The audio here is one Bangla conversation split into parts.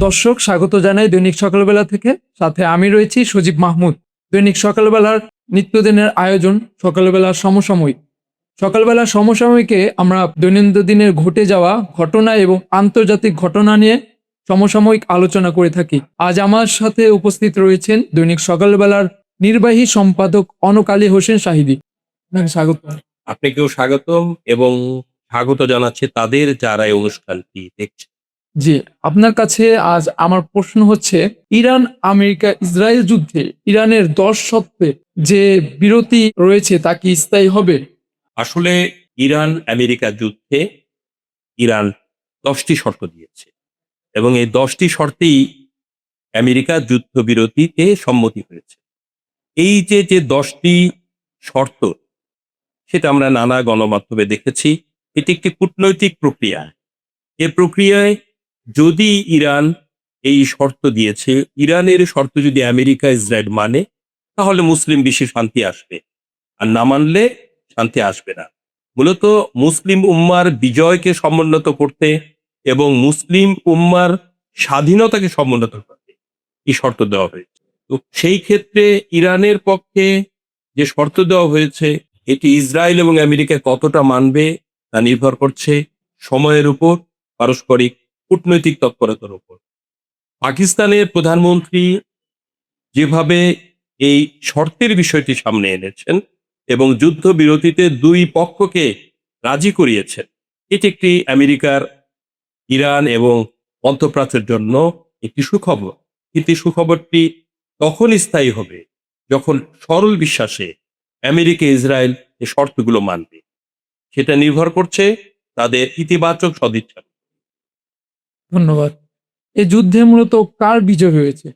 দর্শক স্বাগত জানাই দৈনিক সকালবেলা থেকে। সাথে আমি রয়েছি সজীব মাহমুদ। দৈনিক সকালবেলার নিত্যদিনের আয়োজন সকালবেলার সমসাময়িক। সকালবেলা সমসাময়িকে আমরা দৈনন্দিন দিনের ঘটে যাওয়া ঘটনা এবং আন্তর্জাতিক ঘটনা নিয়ে সমসাময়িক আলোচনা করে থাকি। আজ আমার সাথে উপস্থিত রয়েছেন দৈনিক সকালবেলার নির্বাহী সম্পাদক অনক আলী হোসেন শাহিদী। আপনাকে স্বাগত। আপনাকেও স্বাগতম এবং স্বাগত জানাচ্ছি তাদের যারা এই অনুষ্ঠানটি দেখছে। জি, আপনার কাছে আজ আমার প্রশ্ন হচ্ছে, ইরান আমেরিকা ইসরায়েল যুদ্ধে ইরানের 10 শর্তে যে বিরতি রয়েছে তা কি স্থায়ী হবে? আসলে ইরান আমেরিকা যুদ্ধে ইরান 10টি শর্ত দিয়েছে এবং এই 10টি শর্তেই আমেরিকা যুদ্ধবিরতিতে সম্মতি হয়েছে। এই যে 10টি শর্ত সেটা আমরা নানা গণমাধ্যমে দেখেছি। এটি একটি কূটনৈতিক প্রক্রিয়া। এ প্রক্রিয়ায় যদি ইরান এই শর্ত দিয়েছে, ইরানের শর্ত যদি আমেরিকা ইসরায়েল মানে, তাহলে মুসলিম বিশ্বে শান্তি আসবে, আর না মানলে শান্তি আসবে না। মূলত মুসলিম উম্মার বিজয়কে সমুন্নত করতে এবং মুসলিম উম্মার স্বাধীনতাকে সমুন্নত করতে এই শর্ত দেওয়া হয়েছে। তো সেই ক্ষেত্রে ইরানের পক্ষে যে শর্ত দেওয়া হয়েছে, এটি ইসরায়েল এবং আমেরিকা কতটা মানবে তা নির্ভর করছে সময়ের উপর, পারস্পরিক কূটনৈতিক তৎপরতার উপর। পাকিস্তানের প্রধানমন্ত্রী যেভাবে এই শর্তের বিষয়টি সামনে এনেছেন এবং যুদ্ধবিরতিতে দুই পক্ষকে রাজি করিয়েছেন, এটি একটি আমেরিকার ইরান এবং মধ্যপ্রাচ্যের জন্য একটি সুখবর। কিন্তু সুখবরটি তখন স্থায়ী হবে যখন সরল বিশ্বাসে আমেরিকা ইসরায়েল এই শর্তগুলো মানবে। সেটা নির্ভর করছে তাদের ইতিবাচক সদিচ্ছা। ধন্যবাদ। এই যুদ্ধে মূলত কার বিজয় হয়েছে?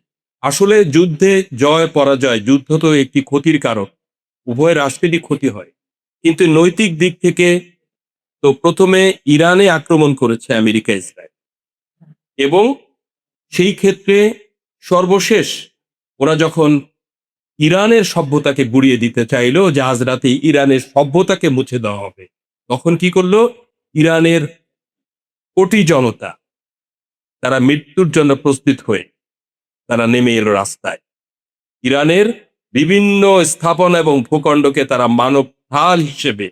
আসলে যুদ্ধে জয় পরাজয়, যুদ্ধ তো একটি ক্ষতির কারণ, উভয় রাষ্ট্রেরই ক্ষতি হয়। কিন্তু নৈতিক দিক থেকে তো প্রথমে ইরানে আক্রমণ করেছে আমেরিকা ইসরায়েল এবং সেই ক্ষেত্রে সর্বশেষ ওরা যখন ইরানের সভ্যতাকে গুড়িয়ে দিতে চাইলো যে আজ রাতে ইরানের সভ্যতাকে মুছে দেওয়া হবে, তখন কি করলো ইরানের কোটি জনতা, তারা মৃত্যুর জন্য প্রস্তুত হয়ে তারা নেমে এলো রাস্তায়। ইরানের বিভিন্ন স্থাপনা এবং ভূখণ্ডকে তারা মানব ঢাল হিসেবে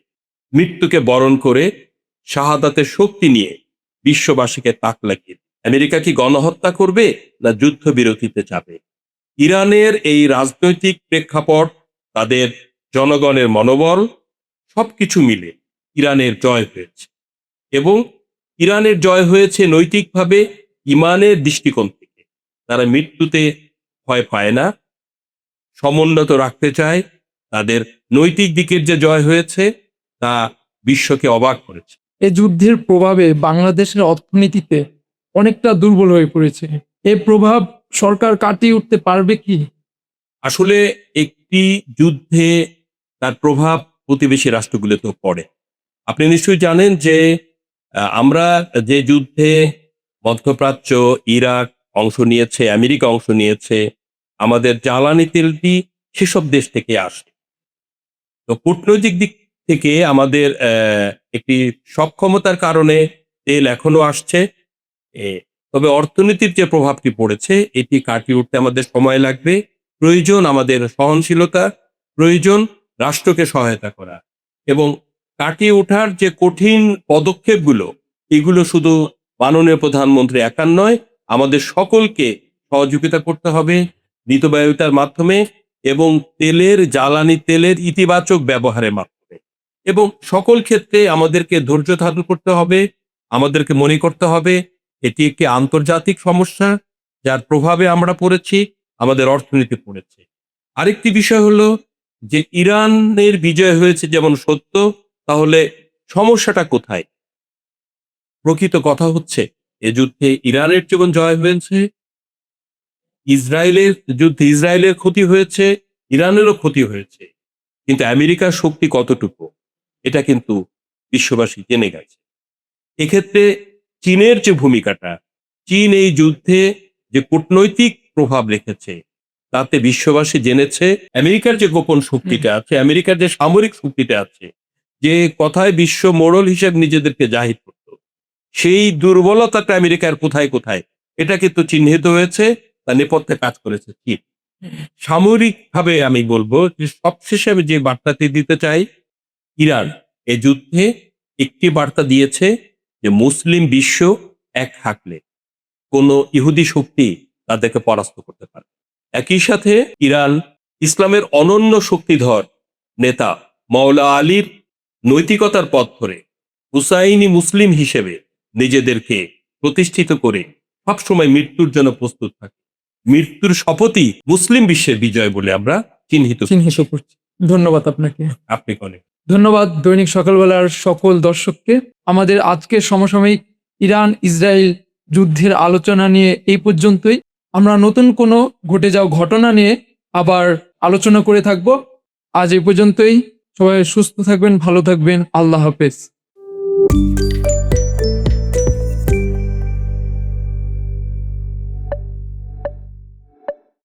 মৃত্যুকে বরণ করে শাহাদাতের শক্তি নিয়ে বিশ্ববাসীকে তাক লাগিয়ে দিল। আমেরিকা কি গণহত্যা করবে না যুদ্ধবিরতিতে যাবে? ইরানের এই রাজনৈতিক প্রেক্ষাপট, তাদের জনগণের মনোবল, সবকিছু মিলে ইরানের জয় হয়েছে এবং ইরানের জয় হয়েছে নৈতিকভাবে, ইমানের দৃষ্টিকোণ থেকে। তারা মৃত্যুতে ভয় পায় না, সমুন্নত রাখতে চায়। তাদের নৈতিক দিকের যে জয় হয়েছে তা বিশ্বকে অবাক করেছে। এই যুদ্ধের প্রভাবে বাংলাদেশের অর্থনীতিতে অনেকটা দুর্বল হয়ে পড়েছে। এই প্রভাব সরকার কাটিয়ে উঠতে পারবে কি? আসলে একটি যুদ্ধে তার প্রভাব প্রতিবেশী রাষ্ট্রগুলোতেও পড়ে। আপনি নিশ্চয়ই জানেন যে আমরা যে যুদ্ধে মধ্যপ্রাচ্য, ইরাক অংশ নিয়েছে, আমেরিকা অংশ নিয়েছে, আমাদের জ্বালানি তেলটি সেসব দেশ থেকে আসে। তো কূটনৈতিক দিক থেকে আমাদের একটি সক্ষমতার কারণে তেল এখনো আসছে। এ তবে অর্থনীতির যে প্রভাবটি পড়েছে এটি কাটিয়ে উঠতে আমাদের সময় লাগবে। প্রয়োজন আমাদের সহনশীলতা, প্রয়োজন রাষ্ট্রকে সহায়তা করা এবং কাটিয়ে ওঠার যে কঠিন পদক্ষেপগুলো, এগুলো শুধু মাননীয় প্রধানমন্ত্রী একার নয়, আমাদের সকলকে সহযোগিতা করতে হবে মিতব্যয়িতার মাধ্যমে এবং জ্বালানি তেলের ইতিবাচক ব্যবহারের মাধ্যমে। এবং সকল ক্ষেত্রে আমাদেরকে ধৈর্য ধারণ করতে হবে। আমাদেরকে মনে করতে হবে এটি একটি আন্তর্জাতিক সমস্যা যার প্রভাবে আমরা পড়েছি, আমাদের অর্থনীতি পড়েছে। আরেকটি বিষয় হলো যে ইরানের বিজয় হয়েছে যেমন সত্য, তাহলে সমস্যাটা কোথায়? প্রকৃত কথা হচ্ছে এ যুদ্ধে ইরানের যেমন জয় হয়েছে, ইসরায়েলের যুদ্ধে ইসরায়েলের ক্ষতি হয়েছে, ইরানেরও ক্ষতি হয়েছে, কিন্তু আমেরিকার শক্তি কতটুকু এটা কিন্তু বিশ্ববাসী জেনে গেছে। এক্ষেত্রে চীনের যে ভূমিকাটা, চীন এই যুদ্ধে যে কূটনৈতিক প্রভাব রেখেছে তাতে বিশ্ববাসী জেনেছে আমেরিকার যে গোপন শক্তিটা আছে, আমেরিকার যে সামরিক শক্তিটা আছে, যে কথায় বিশ্ব মোড়ল হিসেবে নিজেদেরকে জাহির করত, সেই দুর্বলতাটা আমেরিকার কোথায় কোথায় এটা কিন্তু চিহ্নিত হয়েছে, তার নেপথ্যে কাজ করেছে চীন। সামরিকভাবে আমি বলবো যে সবশেষে আমি যে বার্তাটি দিতে চাই, ইরান এ যুদ্ধে একটি বার্তা দিয়েছে যে মুসলিম বিশ্ব এক থাকলে কোনো ইহুদি শক্তি তাদেরকে পরাস্ত করতে পারে। একই সাথে ইরান ইসলামের অনন্য শক্তিধর নেতা মাওলা আলীর নৈতিকতার পথ ধরে হুসাইনি মুসলিম হিসেবে নিজেদেরকে প্রতিষ্ঠিত করে সবসময় মৃত্যুর জন্য প্রস্তুত থাকে। মৃত্যুর শপথই মুসলিম বিশ্বের বিজয় বলে আমরা চিহ্নিত চিহ্নিত করছি। ধন্যবাদ আপনাকে। আপনি অনেক ধন্যবাদ দৈনিক সকালবেলার সকল দর্শককে। আমাদের আজকের সমসাময়িক ইরান ইসরায়েল যুদ্ধের আলোচনা নিয়ে এই পর্যন্তই। আমরা নতুন কোনো ঘটে যাওয়া ঘটনা নিয়ে আবার আলোচনা করে থাকব। আজ এই পর্যন্তই। সবাই সুস্থ থাকবেন, ভালো থাকবেন। আল্লাহ হাফেজ।